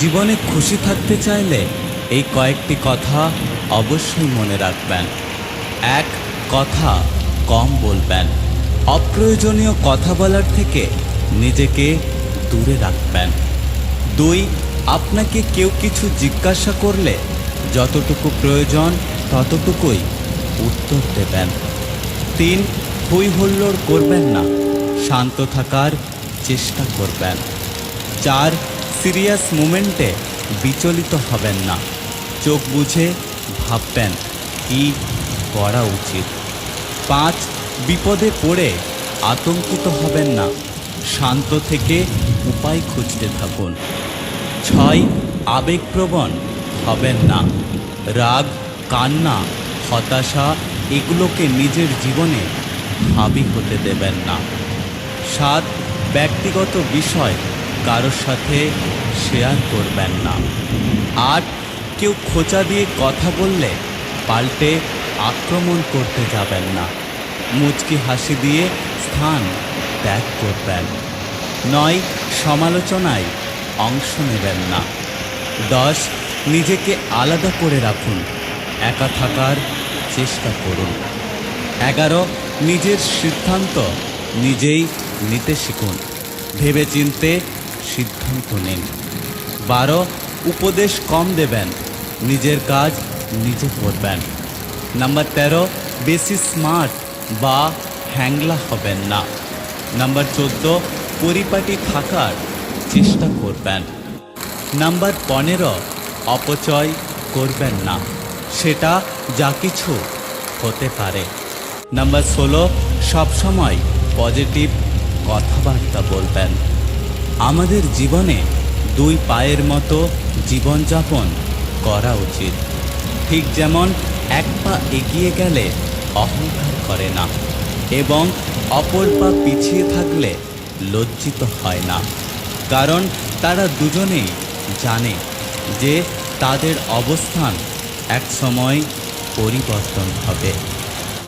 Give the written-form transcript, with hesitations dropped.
জীবনে খুশি থাকতে চাইলে এই কয়েকটি কথা অবশ্যই মনে রাখবেন। 1. কথা কম বলবেন। অপ্রয়োজনীয় কথা বলার থেকে নিজেকে দূরে রাখবেন। 2. আপনাকে কেউ কিছু জিজ্ঞাসা করলে যতটুকু প্রয়োজন ততটুকুই উত্তর দেবেন। 3. হই হুল্লোড় করবেন না, শান্ত থাকার চেষ্টা করবেন। 4. সিরিয়াস মোমেন্টে বিচলিত হবেন না, চোখ বুঝে ভাববেন কি করা উচিত। 5. বিপদে পড়ে আতঙ্কিত হবেন না, শান্ত থেকে উপায় খুঁজতে থাকুন। 6. আবেগপ্রবণ হবেন না, রাগ, কান্না, হতাশা এগুলোকে নিজের জীবনে হাবি হতে দেবেন না। 7. ব্যক্তিগত বিষয় কারোর সাথে শেয়ার করবেন না। 8. কেউ খোঁচা দিয়ে কথা বললে পাল্টে আক্রমণ করতে যাবেন না, মুচকি হাসি দিয়ে স্থান ত্যাগ করবেন। 9. সমালোচনায় অংশ নেবেন না। 10. নিজেকে আলাদা করে রাখুন, একা থাকার চেষ্টা করুন। 11. নিজের সিদ্ধান্ত নিজেই নিতে শিখুন, ভেবেচিন্তে সিদ্ধান্ত নিন। 12. উপদেশ কম দেবেন, নিজের কাজ নিজে করবেন। নাম্বার 13. বেশি স্মার্ট বা হ্যাংলা হবেন না। নাম্বার 14. পরিপাটি থাকার চেষ্টা করবেন। নাম্বার 15. অপচয় করবেন না, সেটা যা কিছু হতে পারে। নাম্বার 16. সবসময় পজিটিভ কথাবার্তা বলবেন। আমাদের জীবনে 2 পায়ের মতো জীবনযাপন করা উচিত। ঠিক যেমন 1 পা এগিয়ে গেলে অহংকার করে না এবং অপর পা পিছিয়ে থাকলে লজ্জিত হয় না, কারণ তারা দুজনেই জানে যে তাদের অবস্থান এক সময় পরিবর্তন হবে।